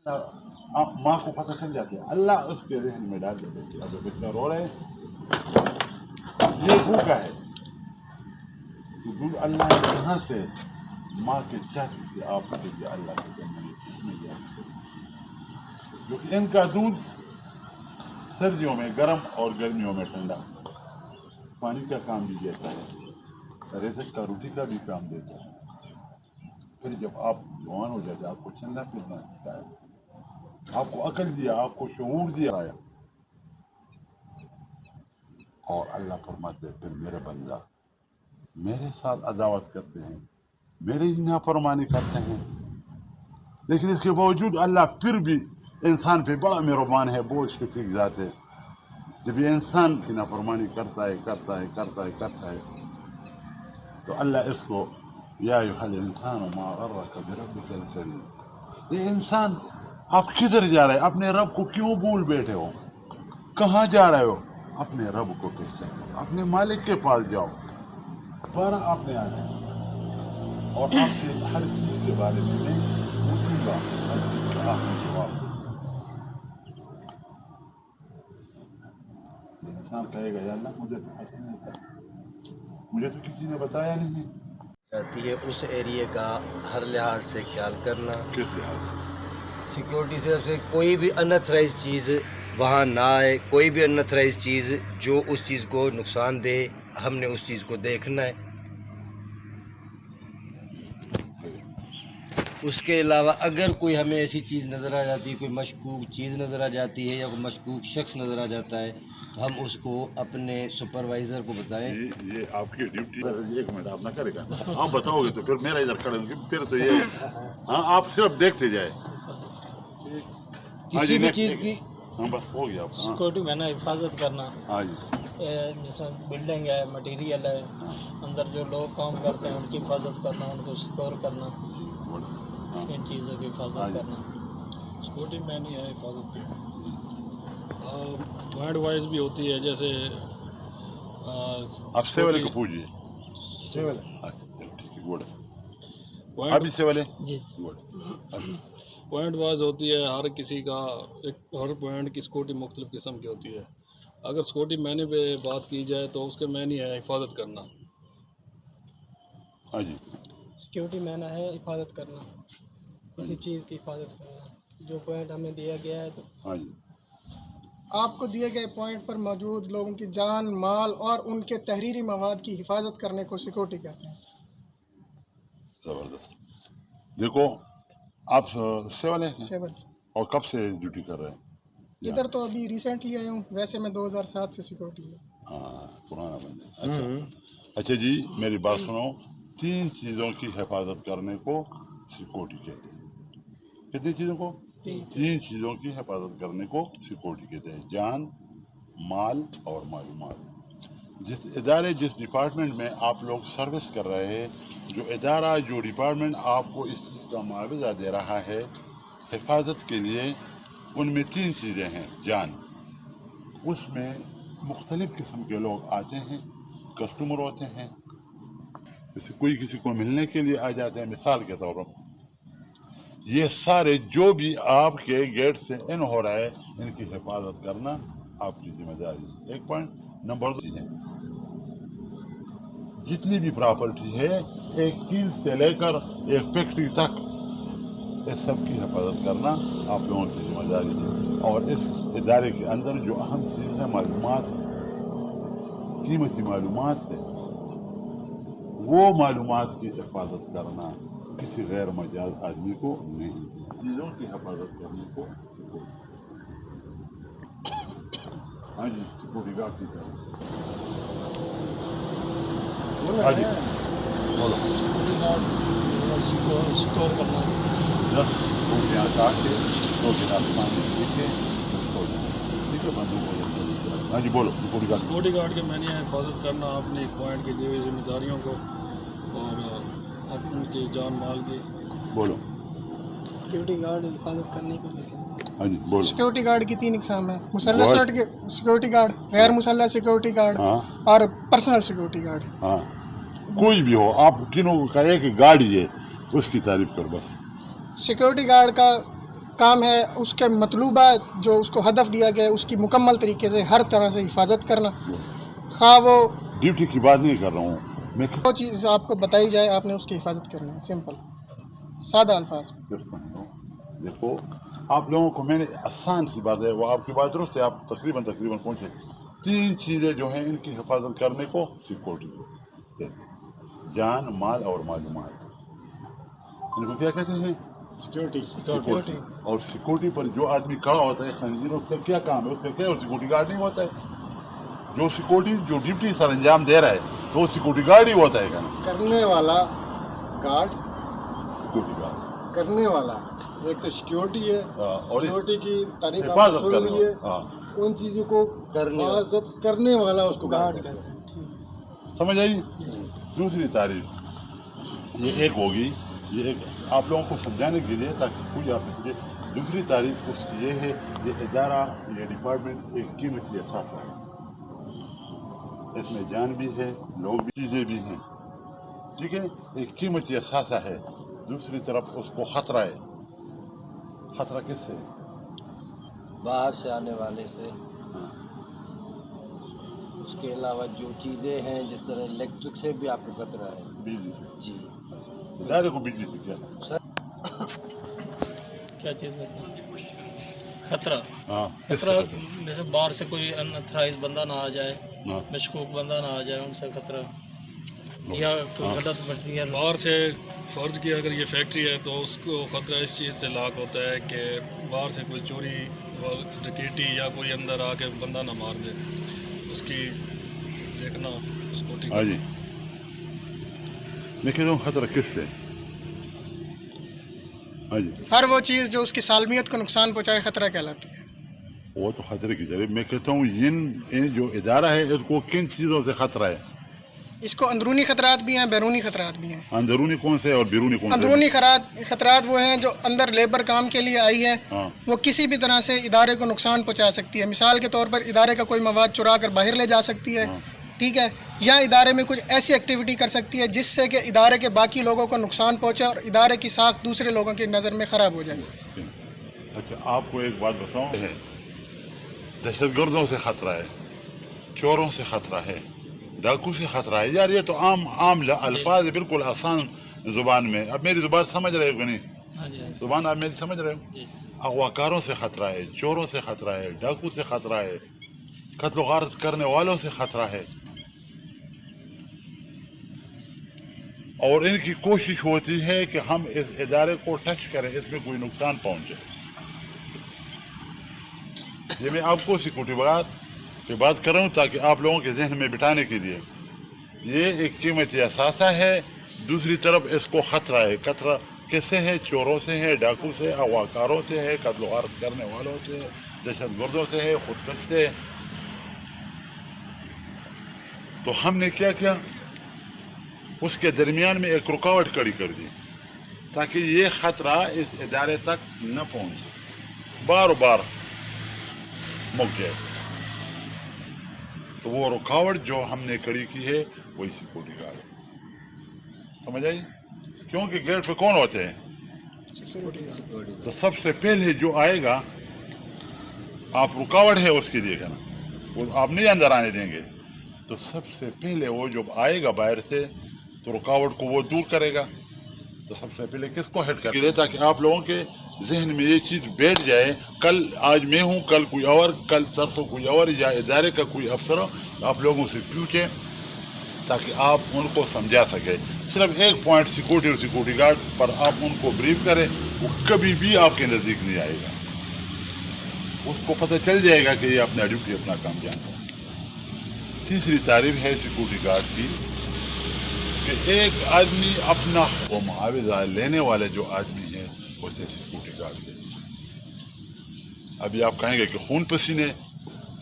माँ को पता चल जाती है, अल्लाह उसके जहन में डाल देते कि अब बच्चा रो रहे ये भूखा है, तो दूध अल्लाह ने यहाँ से माँ के चाहते कि आप दीजिए अल्लाह के जन्म क्योंकि इनका दूध सर्दियों में गर्म और गर्मियों में ठंडा, पानी का काम भी देता है, रेजक का रोटी का भी काम देता है। फिर जब आप जवान हो जाते आपको चलना फिरना सिखाया, आपको अकल दिया, आपको शऊर दिया आया, और अल्लाह फरमाते फिर मेरे बंदा मेरे साथ अदावत करते हैं, मेरी नाफरमानी करते हैं, लेकिन इसके बावजूद अल्लाह फिर भी इंसान पे बड़ा मेहरबान है, वो इसकी फिक जात है। जब ये इंसान की नाफरमानी करता है तो अल्लाह इसको या अय्युहल इंसान मा गर्रक बिरब्बिकल करीम, ये इंसान आप किधर जा रहे हैं, अपने रब को क्यों भूल बैठे हो, कहाँ जा रहे हो, अपने रब को पहचानो, अपने मालिक के पास जाओ, दोबारा आपने आ जाए और आपसे हर चीज के बारे में मैं पूछूंगा, हर चीज का आपने जवाब। इंसान कहेगा या अल्लाह मुझे तो पता नहीं था, मुझे तो किसी ने बताया नहीं। चाहती है उस एरिया का हर लिहाज से ख्याल करना, किस लिहाज से? सिक्योरिटी से कोई भी अनऑथराइज चीज़ वहाँ ना आए, कोई भी अनऑथराइज चीज़ जो उस चीज़ को नुकसान दे, हमने उस चीज़ को देखना है। उसके अलावा अगर कोई हमें ऐसी चीज़ नज़र आ जाती है, कोई मशकूक चीज़ नज़र आ जाती है या कोई मशकूक शख्स नज़र आ जाता है, तो हम उसको अपने सुपरवाइज़र को बताएं। ये आपकी ड्यूटी। एक मिनट आप ना करेगा, आप बताओगे तो फिर मेरा इधर खड़े होंगे, फिर तो ये हाँ आप सिर्फ देखते जाए किसी भी चीज़ की। हाँ बस हो गया। सिक्योरिटी में ना हिफाजत करना, हाँ जी, जैसे बिल्डिंग है, मटेरियल है, अंदर जो लोग काम करते हैं उनकी हिफाजत करना, उनको सिक्योर करना, इन चीज़ों की हिफाजत करना। सिक्योरिटी में नहीं है हिफाजत की। पॉइंट वाइज भी होती है, जैसे आप सेवल को पूछिए। सेवल ठीक है, गुड। पॉइंट आप भी सेवल है जी, गुड। पॉइंट वाइज होती है, हर किसी का हर पॉइंट की सिक्योरिटी मुख्तलिफ किस्म की होती है। अगर सिक्योरिटी मैनी पे बात की जाए तो उसके मैनी है हिफाजत करना। हाँ जी, सिक्योरिटी मैना है हिफाजत करना, किसी चीज़ की हिफाजत करना, जो पॉइंट हमें दिया गया है। तो हाँ जी, आपको दिए गए पॉइंट पर मौजूद लोगों की जान, माल और उनके तहरीरी मवाद की हिफाजत करने को सिक्योरिटी कहते हैं। जबरदस्त। देखो आप सेवल है सेवन और कब से ड्यूटी कर रहे हैं? इधर तो अभी रिसेंटली आया हूँ, वैसे मैं 2007 से सिक्योरिटी में। हाँ पुराना बंदे। अच्छा जी, मेरी बात सुनो, 3 चीज़ों की हिफाजत करने को सिक्योरिटी कहते हैं। कितनी चीज़ों को? 3 चीज़ों की हिफाजत करने को सिक्योरिटी कहते हैं, जान, माल और मालूमात। जिस इदारे जिस डिपार्टमेंट में आप लोग सर्विस कर रहे हैं, जो इदारा जो डिपार्टमेंट आपको इस चीज़ का मुआवजा दे रहा है हिफाजत के लिए, उनमें 3 चीज़ें हैं। जान, उसमें मुख्तलिफ़ किस्म के लोग आते हैं, कस्टमर होते हैं, जैसे कोई किसी को मिलने के लिए आ जाते हैं, मिसाल के तौर पर ये सारे जो भी आपके गेट से इन हो रहा है, इनकी हिफाजत करना आपकी जिम्मेदारी है। एक पॉइंट। नंबर 2 है जितनी भी प्रॉपर्टी है, एक कील से लेकर एक फैक्ट्री तक, इस सब की हिफाजत करना आप लोगों की जिम्मेदारी है। और इस इदारे के अंदर जो अहम चीज़ है मालूमात, कीमती मालूमात है, वो मालूमात की हिफाजत करना किसी गैर मजाज आदमी को नहीं, चीज़ों की हिफाजत करने को। हाँ जी, सिक्योरिटी गार्ड की तरह। हाँ जी बोलो। सिक्योर करना, 10 लोग यहाँ से आके लोग आसमान में देखे, ठीक है बंदूक हो। हाँ जी बोलो। सिक्योरिटी गार्ड के मैंने हिफाजत करना अपने एक पॉइंट की दी हुई जिम्मेदारियों को और उनकी जान माल की। बोलो। सिक्योरिटी गार्ड हिफाजत करने के लिए। हाँ जी बोलो। सिक्योरिटी गार्ड की 3 इकसाम है, मुसल्लह सिक्योरिटी गार्ड, गैर मुसल्लह सिक्योरिटी गार्ड और पर्सनल सिक्योरिटी गार्ड। हाँ, कोई भी हो, आप तीनों का एक गाड़ी है, उसकी तारीफ कर बस। सिक्योरिटी गार्ड का काम है उसके मतलूबा जो उसको हदफ दिया गया है उसकी मुकम्मल तरीके से हर तरह से हिफाजत करना, खा वो ड्यूटी की बात नहीं कर रहा हूँ मैं, जो चीज़ आपको बताई जाए आपने उसकी हिफाजत करनी है, सिंपल सादा अल्फाज में। देखो आप लोगों को मैंने आसान सी बात है, वो आपकी बात दुरुस्त है, आप तकरीबन पहुँचे। 3 चीज़ें जो हैं इनकी हिफाजत करने को सिक्योरिटी, जान माल और मालूमात, इनको क्या कहते हैं? सिक्योरिटी। और सिक्योरिटी पर जो आदमी खड़ा होता है खंजीर, उसका क्या काम है? उसका क्या सिक्योरिटी गार्ड नहीं होता है? जो सिक्योरिटी जो ड्यूटी सर अंजाम दे रहा है तो वो सिक्योरिटी गार्ड ही होता है क्या? करने वाला गार्ड, सिक्योरिटी गार्ड करने वाला एक तो सिक्योरिटी है, और सिक्योरिटी की तारीफ हिफाजत आपने करने सुन ली है, वाला। उन चीज़ों को हिफाजत करने वाला उसको गार्ड कहते हैं। समझ आई? दूसरी तारीफ ये एक होगी, ये एक आप लोगों को समझाने के लिए ताकि कोई आप समझे। दूसरी तारीफ उसकी ये है, ये इदारा ये डिपार्टमेंट एक कीमती असासा है, इसमें जान भी है, लोग भी, चीज़ें भी हैं, ठीक है? एक कीमती असासा है। दूसरी तरफ उसको खतरा है। खतरा किससे? बाहर से आने वाले से। उसके अलावा जो चीज़ें हैं जिस तरह इलेक्ट्रिक से भी आपको खतरा है। बिजली से जी इदारे को बिजली से क्या? क्या चीज़ में से खतरा? हाँ, खतरा जैसे बाहर से कोई अनऑथराइज बंदा ना आ जाए, हाँ। मशकूक बंदा ना आ जाए, उनसे खतरा, या कोई गलत मटीरियल बाहर से फ़र्ज़ की अगर ये फैक्ट्री है तो उसको ख़तरा इस चीज़ से लाक होता है कि बाहर से कोई चोरी डकैती या कोई अंदर आके बंदा ना मार दे, उसकी देखना उसको ठीक। हाँ जी, मैं कहता हूँ खतरा किससे? हाँ जी, हर वो चीज़ जो उसकी सालमियत को नुकसान पहुँचाए खतरा कहलाती है। वो तो खतरे की जरिए मैं कहता हूँ इन जो इदारा है इसको किन चीज़ों से खतरा है? इसको अंदरूनी खतरात भी हैं, बैरूनी खतरात भी हैं। अंदरूनी कौन से और बैरूनी कौन से? अंदरूनी खतरात वो हैं जो अंदर लेबर काम के लिए आई है, हाँ। वो किसी भी तरह से इदारे को नुकसान पहुंचा सकती है। मिसाल के तौर पर इदारे का कोई मवाद चुरा कर बाहर ले जा सकती है, ठीक है, या इदारे में कुछ ऐसी एक्टिविटी कर सकती है जिससे कि इदारे के बाकी लोगों को नुकसान पहुंचे और इदारे की साख दूसरे लोगों की नज़र में ख़राब हो जाए। अच्छा, आपको एक बात बताऊँ, दहशतगर्दों से खतरा है, चोरों से खतरा है, डाकू से खतरा है। यार ये तो आम अल्फाज है, बिल्कुल आसान जुबान में। अब मेरी जुबान समझ रहे हो कि नहीं? जुबान आप मेरी समझ रहे हो? अगवाकारों से खतरा है, चोरों से खतरा है, डाकू से खतरा है, कत्ल गारत करने वालों से खतरा है, और इनकी कोशिश होती है कि हम इस इदारे को टच करें, इसमें कोई नुकसान पहुंचे। ये मैं आपको सिक्योरिटी गार्ड की बात कर रहा हूँ ताकि आप लोगों के जहन में बिठाने के लिए। ये एक कीमती असासा है। दूसरी तरफ इसको खतरा है। खतरा किससे है? चोरों से है, डाकू से, अगवाकारों से है, कत्ल गारत करने वालों से, दहशतगर्दों से है, खुदकश से। तो हमने क्या किया, उसके दरमियान में एक रुकावट खड़ी कर दी ताकि ये खतरा इस इदारे तक न पहुंचे, बार बार मुक जाए। तो वो रुकावट जो हमने खड़ी की है वही सिक्योरिटी गार्ड है। समझ आई? क्योंकि गेट पे कौन होते हैं? तो सबसे पहले जो आएगा, आप रुकावट है उसके लिए कहना, वो आप नहीं अंदर आने देंगे। तो सबसे पहले वो जब आएगा बाहर से तो रुकावट को वो दूर करेगा। तो सबसे पहले किसको हेड कर, ताकि आप लोगों के जहन में ये चीज़ बैठ जाए, कल आज मैं हूँ, कल कोई और, कल तरसों कोई और, या इदारे का कोई अफसर आप लोगों से पूछे ताकि आप उनको समझा सके। सिर्फ एक पॉइंट सिक्योरिटी और सिक्योरिटी गार्ड पर आप उनको ब्रीफ करें, वो कभी भी आपके नज़दीक नहीं आएगा। उसको पता चल जाएगा कि ये अपना ड्यूटी, अपना काम जानता है। तीसरी तारीफ है सिक्योरिटी गार्ड की कि एक आदमी अपना वो मुआवजा लेने वाले जो आदमी है उसे सिक्योरिटी गार्ड है। अभी आप कहेंगे कि खून पसीने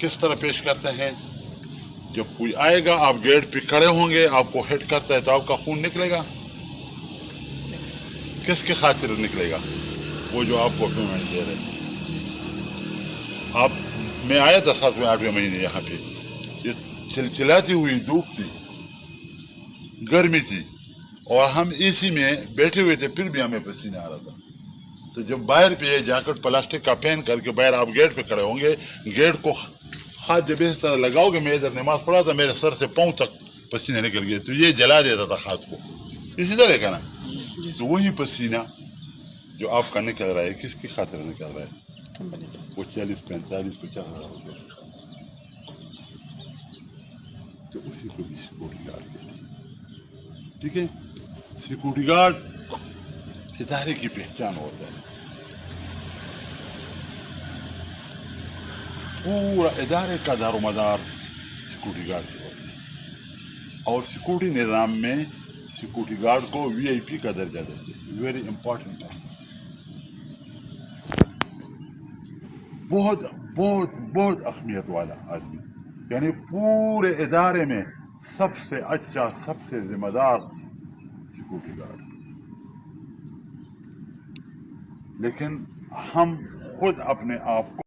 किस तरह पेश करते हैं? जब कोई आएगा, आप गेट पे खड़े होंगे, आपको हिट करता है तो आपका खून निकलेगा। किसके खातिर निकलेगा? वो जो आपको पेमेंट दे रहे हैं। आप मैं आया था 7वें 8वें महीने यहाँ पे, ये चिलचिलाती हुई धूप थी, गर्मी थी, और हम एसी में बैठे हुए थे, फिर भी हमें पसीना आ रहा था। تو جب باہر پہ یہ جیکٹ پلاسٹک کا پہن کر کے باہر آپ گیٹ پہ کھڑے ہوں گے, گیٹ کو ہاتھ جب اس طرح لگاؤ گے, میں ادھر نماز پڑھا تھا, میرے سر سے پاؤں تک پسینہ نکل گیا, تو یہ جلا دیتا تھا ہاتھ کو, اسی طرح کا نا. تو وہی پسینہ جو آپ کا نکل رہا ہے کس کی خاطر نکل رہا ہے؟ وہ 40, 45, 50 ہزار روپے, تو اسی کو بھی سیکورٹی گارڈ کہتے ہیں. ٹھیک ہے, سیکورٹی گارڈ ادارے کی پہچان ہوتا ہے, پورا ادارے کا دار و مدار سیکورٹی گارڈ پہ ہوتا ہے. اور سیکورٹی نظام میں سیکورٹی گارڈ کو VIP کا درجہ دیتے ہیں, ویری امپورٹنٹ پرسن, بہت بہت بہت اہمیت والا آدمی, یعنی پورے ادارے میں سب سے اچھا, سب سے ذمہ دار سیکورٹی گارڈ. لیکن ہم خود اپنے آپ کو